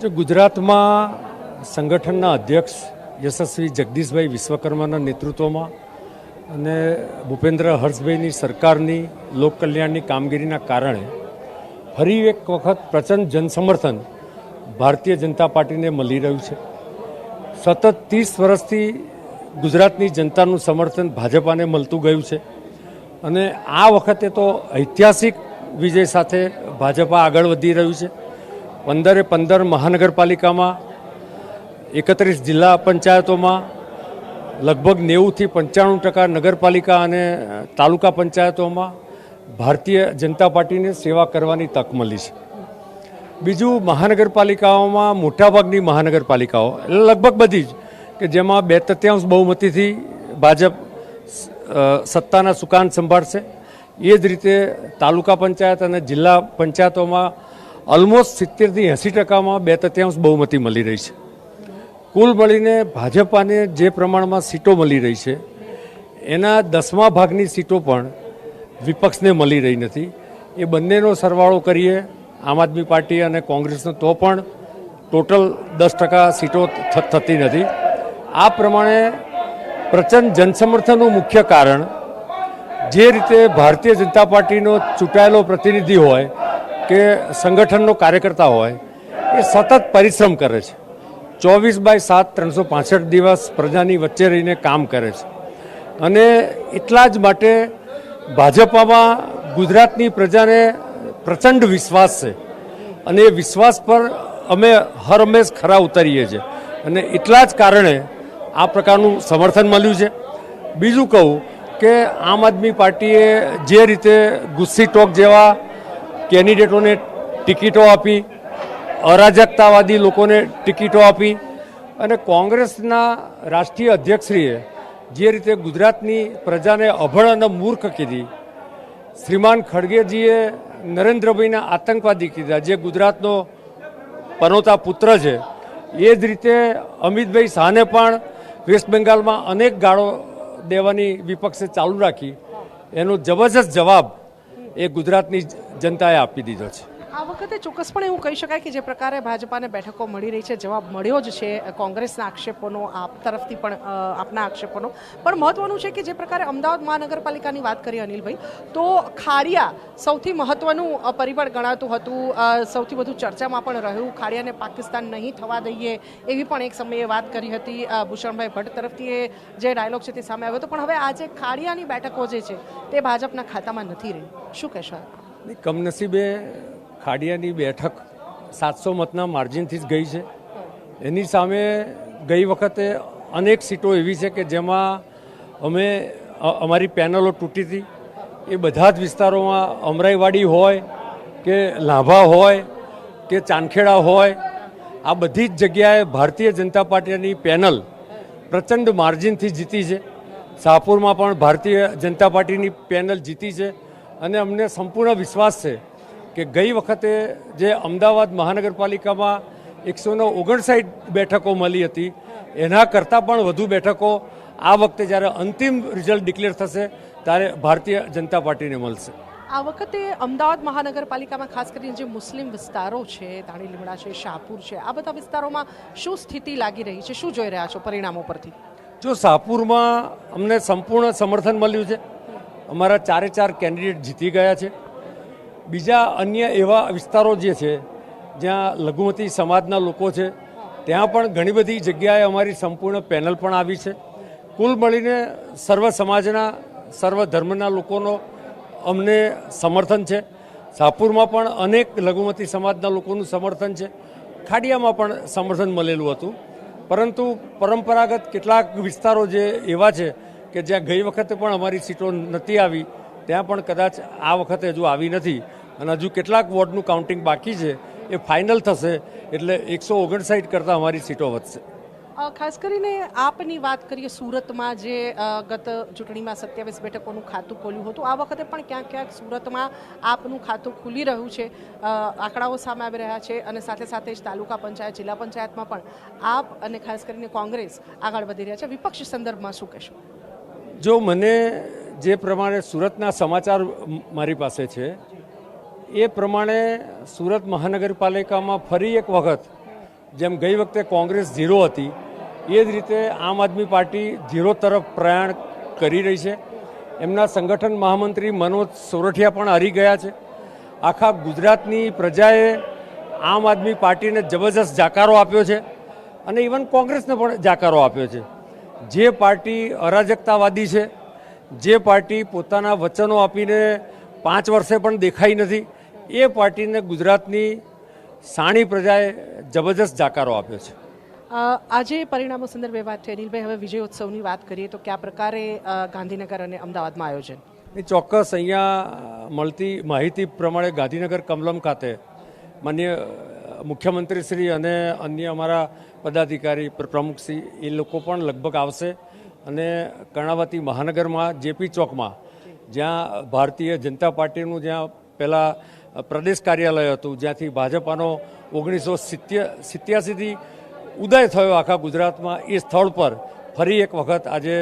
जो गुजरातમાં સંગઠનના અધ્યક્ષ યશસ્વી જગદીશભાઈ વિશ્વકર્માના નેતૃત્વમાં અને ભૂપેન્દ્ર હર્ષભાઈની સરકારની લોકકલ્યાણની કામગીરીના કારણે ફરી એક વખત પ્રચંડ જનસમર્થન ભારતીય જનતા પાર્ટીને મળી રહ્યું છે. સતત 30 વર્ષથી ગુજરાતની જનતાનું સમર્થન ભાજપાને મળતું ગયું છે અને આ વખતે તો ઐતિહાસિક વિજય સાથે ભાજપા આગળ વધી રહ્યું છે. 15 મહાનગરપાલિકામાં 31 જિલ્લા પંચાયતોમાં લગભગ 90થી 95% નગરપાલિકા અને તાલુકા પંચાયતોમાં ભારતીય જનતા પાર્ટીને સેવા કરવાની તક મળી છે. બીજું, મહાનગરપાલિકાઓમાં મોટાભાગની મહાનગરપાલિકાઓ એટલે લગભગ બધી જ કે જેમાં 2/3 બહુમતીથી ભાજપ સત્તાના સુકાન સંભાળશે. એ જ રીતે તાલુકા પંચાયત અને જિલ્લા પંચાયતોમાં ઓલમોસ્ટ 70થી 80%માં 2/3 બહુમતી મળી રહી છે. કુલ મળીને ભાજપાને જે પ્રમાણમાં સીટો મળી રહી છે એના 10મા ભાગની સીટો પણ વિપક્ષને મળી રહી નથી. એ બંનેનો સરવાળો કરીએ આમ આદમી પાર્ટી અને કોંગ્રેસનો તો પણ ટોટલ 10% સીટો થતી નથી. આ પ્રમાણે પ્રચંડ જનસમર્થનનું મુખ્ય કારણ જે રીતે ભારતીય જનતા પાર્ટીનો ચૂંટાયેલો પ્રતિનિધિ હોય કે સંગઠનનો કાર્યકર્તા હોય એ સતત પરિશ્રમ કરે છે. 24/7 365 દિવસ પ્રજાની વચ્ચે રહીને કામ કરે છે અને એટલા જ માટે ભાજપામાં ગુજરાતની પ્રજાને પ્રચંડ વિશ્વાસ છે અને એ વિશ્વાસ પર અમે હર હંમેશ ખરા ઉતરીએ છીએ અને એટલા જ કારણે આ પ્રકારનું સમર્થન મળ્યું છે. બીજું કહું કે આમ આદમી પાર્ટીએ જે રીતે ગુસ્સી ટોક જેવા કેન્ડિડેટોને ટિકિટો આપી, અરાજકતાવાદી લોકોને ટિકિટો આપી અને કોંગ્રેસના રાષ્ટ્રીય અધ્યક્ષશ્રીએ જે રીતે ગુજરાતની પ્રજાને અભણ અને મૂર્ખ કીધી, શ્રીમાન ખડગેજીએ નરેન્દ્રભાઈના આતંકવાદી કીધા જે ગુજરાતનો પનોતા પુત્ર છે, એ જ રીતે અમિતભાઈ શાહને પણ વેસ્ટ બેંગાલમાં અનેક ગાળો દેવાની વિપક્ષે ચાલુ રાખી. એનો જબરજસ્ત જવાબ એ ગુજરાતની જનતાએ આપી દીધો છે. આ વખતે ચોક્કસપણે એવું કહી શકાય કે જે પ્રકારે ભાજપાને બેઠકો મળી રહી છે, જવાબ મળ્યો જ છે કોંગ્રેસના આક્ષેપોનો, આપ તરફથી પણ આપના આક્ષેપોનો. પણ મહત્વનું છે કે જે પ્રકારે અમદાવાદ મહાનગરપાલિકાની વાત કરી અનિલભાઈ, તો ખાડિયા સૌથી મહત્વનું પરિબળ ગણાતું હતું, સૌથી વધુ ચર્ચામાં પણ રહ્યું. ખાડિયાને પાકિસ્તાન નહીં થવા દઈએ એવી પણ એક સમયે વાત કરી હતી ભૂષણભાઈ ભટ્ટ તરફથી. એ જે ડાયલોગ છે તે સામે આવ્યો હતો. પણ હવે આજે ખાડિયાની બેઠકો જે છે તે ભાજપના ખાતામાં નથી રહી. શું કહેશો? કમનસીબે ખાડિયાની બેઠક 700 મતના માર્જિનથી જ ગઈ છે. એની સામે ગઈ વખતે અનેક સીટો એવી છે કે જેમાં અમારી પેનલો તૂટી હતી. એ બધા જ વિસ્તારોમાં અમરાઈવાડી હોય કે લાભા હોય કે ચાંદખેડા હોય, આ બધી જ જગ્યાએ ભારતીય જનતા પાર્ટીની પેનલ પ્રચંડ માર્જિનથી જીતી છે. શાહપુરમાં પણ ભારતીય જનતા પાર્ટીની પેનલ જીતી છે અને અમને સંપૂર્ણ વિશ્વાસ છે કે ગઈ વખતે જે અમદાવાદ મહાનગરપાલિકામાં 159 બેઠકો મળી હતી એના કરતાં પણ વધુ બેઠકો આ વખતે જ્યારે અંતિમ રિઝલ્ટ ડિક્લેર થશે ત્યારે ભારતીય જનતા પાર્ટીને મળશે. આ વખતે અમદાવાદ મહાનગરપાલિકામાં ખાસ કરીને જે મુસ્લિમ વિસ્તારો છે, તાણી લીમડા છે, શાહપુર છે, આ બધા વિસ્તારોમાં શું સ્થિતિ લાગી રહી છે? શું જોઈ રહ્યા છો પરિણામો પરથી? જો શાહપુરમાં અમને સંપૂર્ણ સમર્થન મળ્યું છે. અમારા 4 કેન્ડિડેટ જીતી ગયા છે. બીજા અન્ય એવા વિસ્તારો જે છે જ્યાં લઘુમતી સમાજના લોકો છે ત્યાં પણ ઘણી બધી જગ્યાએ અમારી સંપૂર્ણ પેનલ પણ આવી છે. કુલ મળીને સર્વ સમાજના, સર્વ ધર્મના લોકોનો અમને સમર્થન છે. શાહપુરમાં પણ અનેક લઘુમતી સમાજના લોકોનું સમર્થન છે. ખાડિયામાં પણ સમર્થન મળેલું હતું. પરંતુ પરંપરાગત કેટલાક વિસ્તારો જે એવા છે કે જ્યાં ગઈ વખતે પણ અમારી સીટો નથી આવી, ત્યાં પણ કદાચ આ વખતે હજુ આવી નથી અને હજુ કેટલાક વોર્ડનું કાઉન્ટિંગ બાકી છે. એ ફાઇનલ થશે એટલે 159 કરતાં અમારી સીટો વધશે. ખાસ કરીને આપની વાત કરીએ, સુરતમાં જે ગત ચૂંટણીમાં 27 બેઠકોનું ખાતું ખોલ્યું હતું, આ વખતે પણ ક્યાંક ક્યાંક સુરતમાં આપનું ખાતું ખુલી રહ્યું છે. આંકડાઓ સામે આવી રહ્યા છે અને સાથે સાથે જ તાલુકા પંચાયત, જિલ્લા પંચાયતમાં પણ આપ અને ખાસ કરીને કોંગ્રેસ આગળ વધી રહ્યા છે. વિપક્ષી સંદર્ભમાં શું કહેશો? જો મને જે પ્રમાણે સુરતના સમાચાર મારી પાસે છે એ પ્રમાણે સુરત મહાનગરપાલિકામાં ફરી એક વખત જેમ ગઈ વખતે કોંગ્રેસ 0 હતી એ જ રીતે આમ આદમી પાર્ટી 0 તરફ પ્રયાણ કરી રહી છે. એમના સંગઠન મહામંત્રી મનોજ સોરઠિયા પણ હારી ગયા છે. આખા ગુજરાતની પ્રજાએ આમ આદમી પાર્ટીને જબરજસ્ત જાકારો આપ્યો છે અને ઇવન કોંગ્રેસને પણ જાકારો આપ્યો છે. જે પાર્ટી અરાજકતાવાદી છે, જે પાર્ટી પોતાના વચનો આપીને 5 વર્ષે પણ દેખાઈ નથી, એ પાર્ટીને ગુજરાતની સાણી પ્રજાએ જબરજસ્ત જાકારો આપ્યો છે. આજે પરિણામો સંદર્ભે વાત થઈ. નીલભાઈ, હવે વિજયોત્સવની વાત કરીએ તો કયા પ્રકારે ગાંધીનગર અને અમદાવાદમાં આયોજન? એ ચોક્કસ અહીંયા મળતી માહિતી પ્રમાણે ગાંધીનગર કમલમ ખાતે માનનીય મુખ્યમંત્રીશ્રી અને અન્ય અમારા પદાધિકારી પ્રમુખશ્રી એ લોકો પણ લગભગ આવશે અને કર્ણાવતી મહાનગરમાં જેપી ચોકમાં જ્યાં ભારતીય જનતા પાર્ટીનું જ્યાં પહેલાં પ્રદેશ કાર્યાલય હતું, જ્યાંથી ભાજપાનો 1987થી ઉદય થયો આખા ગુજરાતમાં, એ સ્થળ પર ફરી એક વખત આજે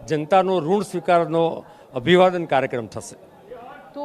જનતાનો ઋણ સ્વીકારનો અભિવાદન કાર્યક્રમ થશે.